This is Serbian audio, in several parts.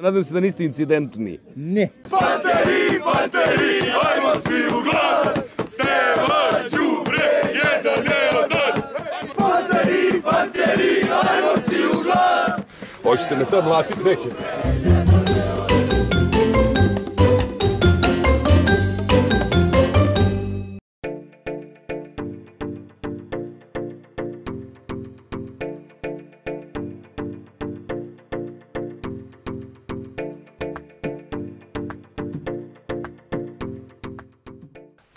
Nadam se da niste incidentni. Ne. Panteri, ajmo svi u glas! Stevan Đubre, jedan je od nas! Panteri, ajmo svi u glas! Hoćete me sad mlatiti? Nećete.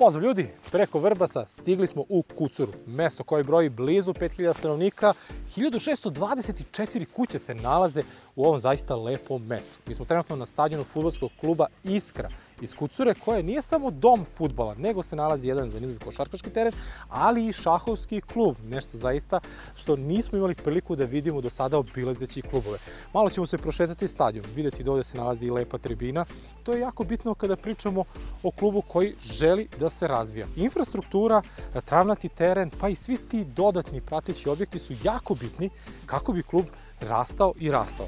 Pozdrav ljudi, preko Vrbasa stigli smo u Kucuru, mesto koje broji blizu 5000 stanovnika. 1624 kuće se nalaze u ovom zaista lepom mestu. Mi smo trenutno na stadionu fudbalskog kluba Iskra iz Kucure, koje nije samo dom fudbala, nego se nalazi jedan zanimljiv košarkaški teren, ali i šahovski klub. Nešto zaista što nismo imali priliku da vidimo do sada obilazeći klubove. Malo ćemo se prošetati stadion, vidjeti da ovdje se nalazi i lepa tribina. To je jako bitno kada pričamo o klubu koji želi da se razvija. Infrastruktura, travnati teren, pa i svi ti dodatni prateći objekti su jako bitni kako bi klub rastao i rastao.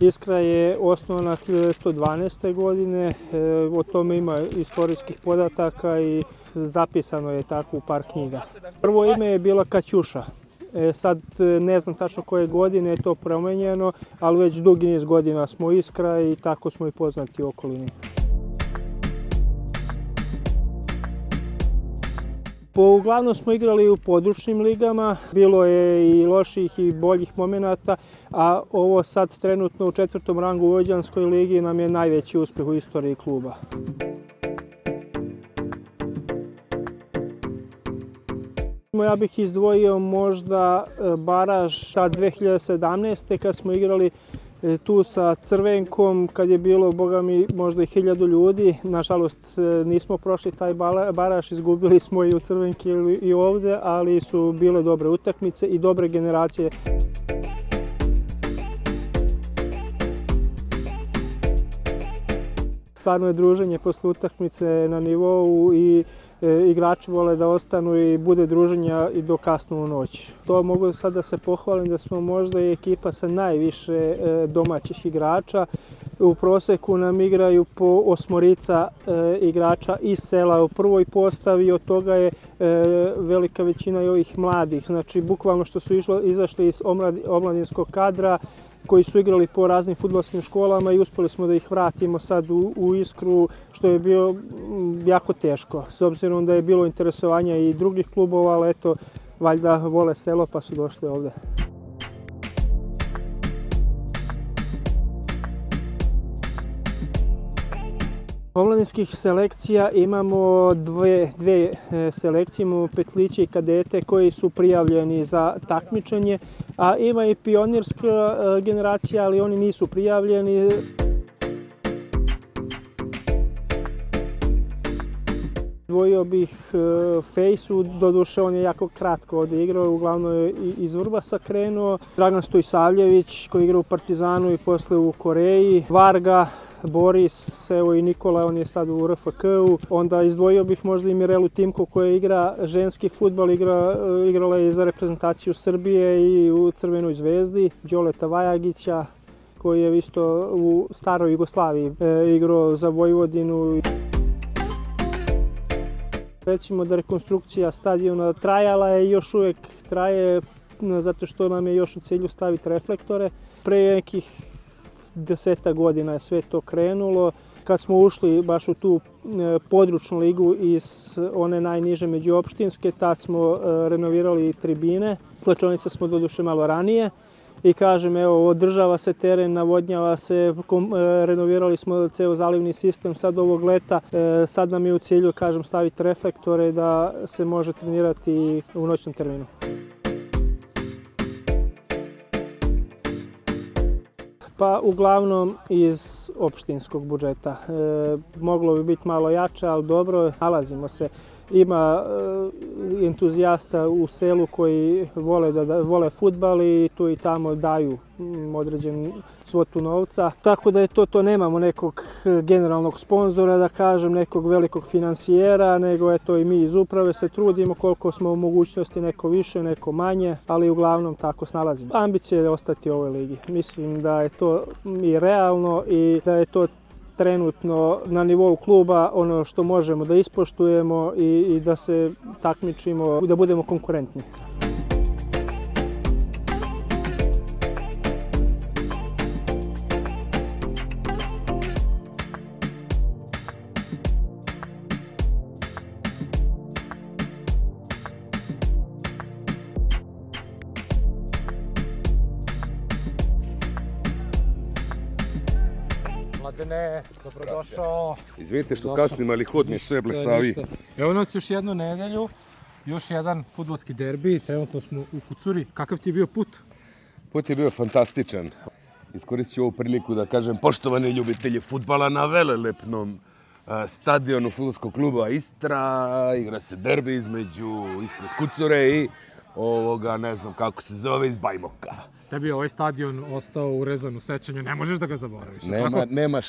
Iskra je osnovana 1912. godine, o tome ima istorijskih podataka i zapisano je tako u par knjiga. Prvo ime je bila Kaćuša. Sad ne znam tačno koje godine je to promenjeno, ali već dugi niz godina smo Iskra i tako smo i poznati u okolini. Uglavnom smo igrali u područnim ligama, bilo je i loših i boljih momenata, a ovo sad trenutno u 4. rangu u Vojvođanskoj ligi nam je najveći uspjeh u istoriji kluba. Ja bih izdvojio možda baraž sa 2017. kad smo igrali tu sa Crvenkom, kad je bilo, boga mi, možda i 1000 ljudi. Nažalost, nismo prošli taj baraž, izgubili smo i u Crvenki i ovdje, ali su bile dobre utakmice i dobre generacije. Stvarno je druženje posle utakmice na nivou i igrači vole da ostanu i bude druženja i do kasnu u noć. To mogu sad da se pohvalim da smo možda i ekipa sa najviše domaćih igrača. U proseku nam igraju po 8 igrača iz sela u prvoj postavi i od toga je velika većina i ovih mladih. Znači, bukvalno što su izašli iz omladinskog kadra, koji su igrali po raznim fudbalskim školama i uspjeli smo da ih vratimo sad u Iskru, što je bilo jako teško. S obzirom da je bilo interesovanja i drugih klubova, ali eto, valjda vole selo pa su došli ovdje. Omladinskih selekcija imamo dve selekcije, imamo petliće i kadete koji su prijavljeni za takmičenje, a ima i pionirska generacija, ali oni nisu prijavljeni. Dvojio bih Fejsu, doduše on je jako kratko ovdje igrao, uglavnom je iz Vrbasa krenuo. Dragan Stojsavljević koji igra u Partizanu i posle u Koreji. Varga, Boris, evo i Nikola, on je sad u RFK-u. Onda izdvojio bih možda i Mirelu Timko koja igra ženski fudbal, igrala je za reprezentaciju Srbije i u Crvenoj zvezdi. Đoleta Vajagića koji je isto u staroj Jugoslaviji igrao za Vojvodinu. Recimo da rekonstrukcija stadiona trajala je i još uvijek traje zato što nam je još u cilju staviti reflektore. Pre nekih 10 godina je sve to krenulo. Kad smo ušli baš u tu područnu ligu iz one najniže međuopštinske, tad smo renovirali tribine. Slačonice smo doduše malo ranije. I kažem, evo, održava se teren, navodnjava se, renovirali smo ceo zalivni sistem sad ovog leta. Sad nam je u cilju, kažem, staviti reflektore da se može trenirati u noćnom terminu. Pa uglavnom iz opštinskog budžeta. Moglo bi biti malo jače, ali dobro, nalazimo se. Ima entuzijasta u selu koji vole fudbal i tu i tamo daju određenu svotu novca. Tako da je to nemamo nekog generalnog sponzora, da kažem, nekog velikog finansijera, nego eto i mi iz uprave se trudimo koliko smo u mogućnosti, neko više, neko manje, ali uglavnom tako snalazimo. Ambicija je ostati u ovoj ligi. Mislim da je to i realno i da je to trenutno na nivou kluba ono što možemo da ispoštujemo i da se takmičimo, da budemo konkurentni. Mladene, dobrodošao. Izvinite što kasnim, ali hod mi sve blesavi. Evo nas još jednu nedelju, još jedan fudbalski derbi, trenutno smo u Kucuri. Kakav ti je bio put? Put je bio fantastičan. Iskoristit ću ovu priliku da kažem poštovani ljubitelji fudbala na velelepnom stadionu fudbalskog kluba Istra. Igra se derbi između Iskre iz Kucure i ovoga, ne znam kako se zove, iz Bajmoka. Tebi je ovaj stadion ostao urezan u sećanju, ne možeš da ga zaboraviš. Nema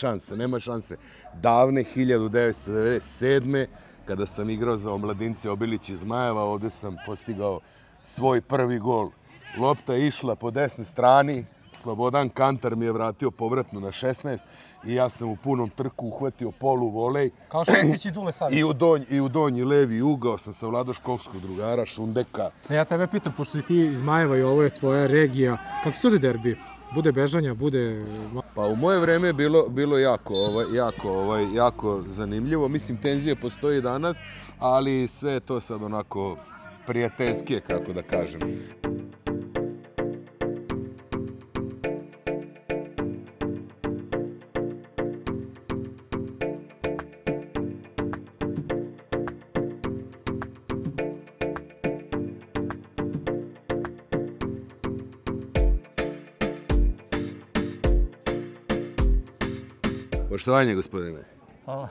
šanse. Davne 1997. kada sam igrao za omladince Obilić iz Zmajeva, ovdje sam postigao svoj prvi gol. Lopta je išla po desnoj strani, Slobodan Kantar mi je vratio povratno na 16 i ja sam u punom trku uhvatio polu volej. Kao Šestić i Dule Savić. I u donji levi ugao sam savladao školskog drugara Šundeka. Ja tebe pitam, pošto si ti iz Zmajeva i ovo je tvoja regija, kako se ovdje derbi? Bude bežanja, bude... Pa u moje vreme je bilo jako zanimljivo. Mislim, tenzije postoji danas, ali sve je to sad onako prijateljske, kako da kažem. Poštovanje, gospodine. Hvala.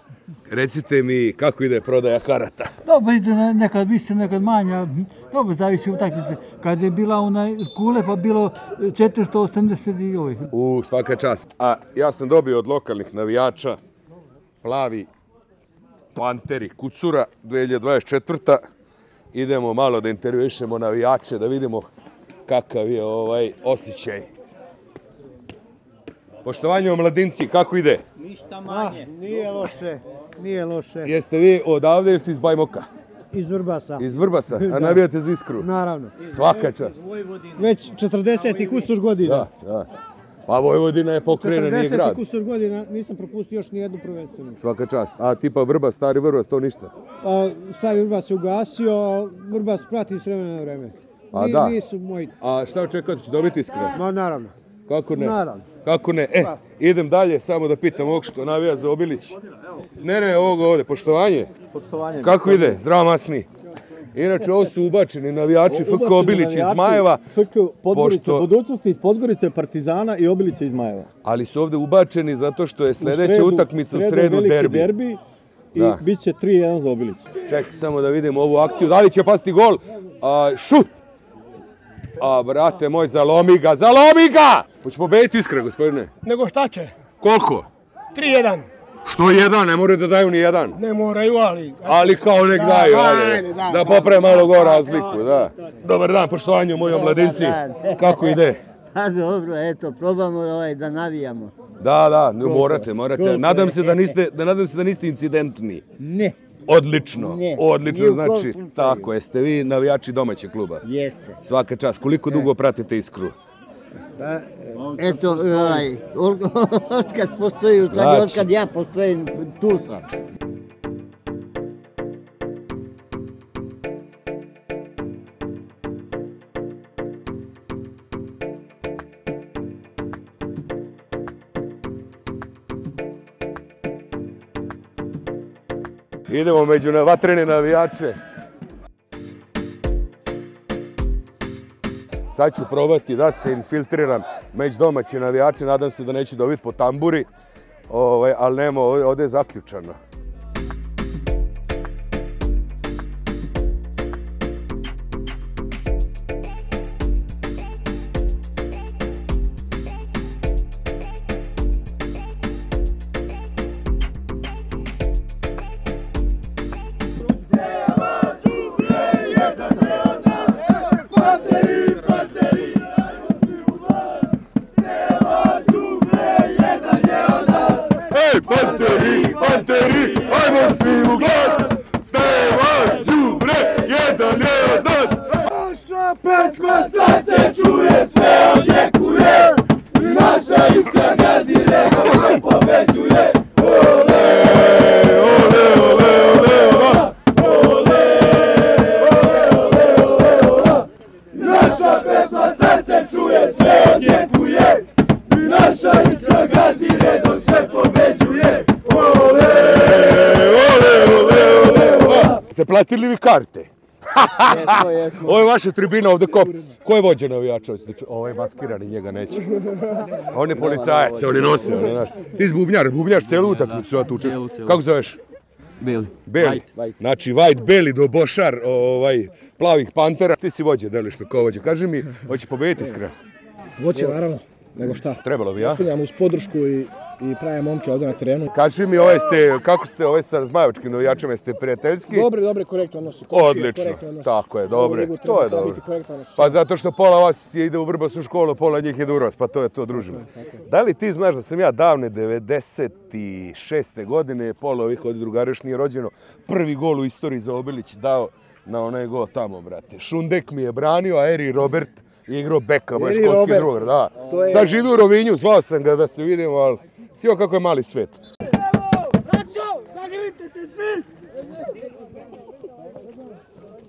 Recite mi kako ide prodaja karata? Dobro ide, nekad više, nekad manje. Dobro, zavisi utakmice. Kad je bila onaj kule, pa bilo 480 i ovih. Svaka čast. A ja sam dobio od lokalnih navijača plavi Panteri Kucura 2024. Idemo malo da intervjuišemo navijače, da vidimo kakav je osjećaj. Poštovanje omladinci, kako ide? Ništa manje. Nije loše. Jeste vi odavde ili ste iz Bajmoka? Iz Vrbasa. Iz Vrbasa, a navijate za Iskru? Naravno. Svaka čast. Već 40 i kusur godina. Da. Pa Vojvodina je pokreneni grad. 40 i kusur godina, nisam propustio još nijednu prvenstvenu. Svaka čast. A tipa Vrbas, stari Vrbas, to ništa? Stari Vrbas se ugasio, Vrbas prati s vremena na vreme. Nisu moji. A šta očekujete, će dobiti Iskra? Ma naravno. Kako ne? Naravno. Kako ne? Idem dalje, samo da pitam ovog što navija za Obilić. Ne, ovoga ovdje, poštovanje. Poštovanje. Kako ide? Zdravo masni. Inače, ovo su ubačeni navijači FK Obilić iz Zmajeva. FK Podgorice, budućnosti iz Podgorice, Partizana i Obilice iz Zmajeva. Ali su ovdje ubačeni zato što je sljedeća utakmica u sredu derbi. I bit će 3-1 za Obilić. Čekajte samo da vidimo ovu akciju. Da li će pasti gol? Šut! A, brate moj, zalomi ga! Hoće pobediti Iskra, gospodine? Nego šta će? Koliko? 3-1. Što jedan? Ne moraju da daju ni jedan. Ne moraju, ali... Ali kao nek daju, da poprave malo gore razliku, da. Dobar dan, poštovanje moji omladinci. Kako ide? Pa dobro, eto, probamo da navijamo. Da, morate. Nadam se da niste incidentni. Ne. Odlično, znači, tako, jeste vi navijači domaćeg kluba? Jeste. Svaka čast, koliko dugo pratite Iskru? Eto, otkad postoji, otkad ja postojim, tu sam. Idemo među vatrene navijače. Sad ću probati da se infiltriram među domaći navijači, nadam se da neću dobiti po tamburi, ali nema, ovdje je zaključano. Panteri, ajmo svi u glas! Stevan Đubre, jedan je od nas! Naša pesma sad se čuje, sve odjekuje, i naša iskra gazi redom se pobeđuje. Ole, ole, ole, ole, ola! Ole, ole, ole, ole, ola! Naša pesma sad se čuje, sve odjekuje, i naša iskra gazi redom se pobeđuje. Ste platili vi karte? Jesmo. Ovo je vaša tribina ovdje kop. Ko je vođa navijača? Ovo je maskirani, njega neće. On je policajac, on je nosio. Ti si bubnjar cijelu utakmicu ja tučem. Kako zoveš? Beli. Beli. Znači White, Beli, Dobošar, Plavih Pantera. Ti si vođa, deliš me ko vođa. Kaži mi, hoće pobediti iskreno? Hoće, naravno. Nego šta? Trebalo bi, ja? Ostavljam uz podršku i prave momke ovdje na terenu. Kaži mi, kako ste sa zmajevačkim navijačima, jeste prijateljski? Dobre, korektno odnosi. Odlično, tako je, dobre, to je dobro. Pa zato što pola vas ide u Vrbas u školu, pola njih ide u Vrbas, pa to je to, družimo se. Da li ti znaš da sam ja davne 96. godine, pola ovih od drugarišnije rođeno, prvi gol u istoriji za Obilić dao na onaj gol tamo, brate. Šundek mi je branio, a Eri Robert je igrao beka, moj školski drugar, da. Sad živi u Rovinju, zvao sam ga da se vidimo, ali svi kako je mali svet. Braćo, zagrlite se svi!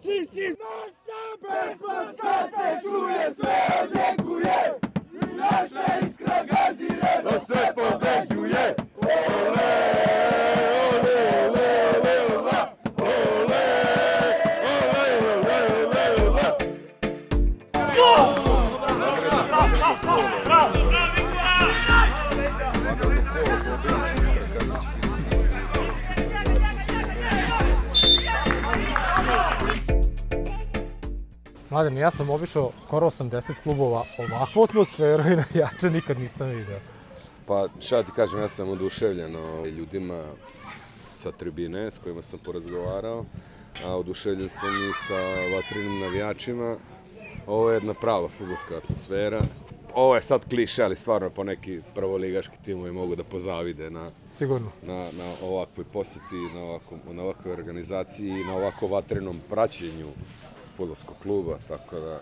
Svi! Naša pesma sad se čuje, sve odjekuje, i naša iskra gazi redom se pobeđuje. Ole, ole, ole, ole, ola! Ole, ole, ole, ole, ola! Mladen, ja sam obišao skoro 80 klubova, ovakvu atmosferu i navijača nikad nisam vidio. Pa šta ti kažem, ja sam oduševljen ljudima sa tribine s kojima sam porazgovarao, a oduševljen sam i sa vatrenim navijačima. Ovo je jedna prava fudbalska atmosfera. Ovo je sad kliše, ali stvarno po neki prvoligaški timovi mogu da pozavide na ovakvoj posjeti, na ovakvoj organizaciji i na ovako vatrenom praćenju fudbalskog kluba, tako da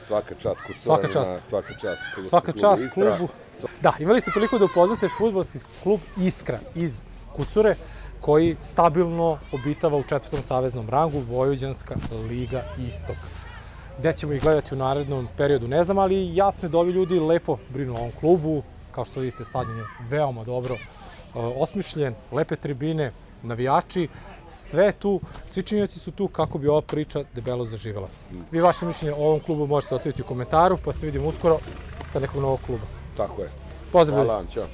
svaka čast Kucorima, svaka čast fudbalskom klubu Istra. Da, imali ste priliku da upoznate fudbalski klub Iskra iz Kucure, koji stabilno obitava u 4. saveznom rangu, Vojvođanska liga Istok. Gde ćemo ih gledati u narednom periodu, ne znam, ali jasno je da ovi ljudi lepo brinu o ovom klubu. Kao što vidite, stadion je veoma dobro osmišljen, lepe tribine, navijači, sve tu, svi činioci su tu kako bi ova priča debelo zaživela. Vi vaše mišljenje o ovom klubu možete ostaviti u komentaru, pa se vidimo uskoro sa nekog novog kluba. Tako je. Pozdrav. Hvala vam, ćao.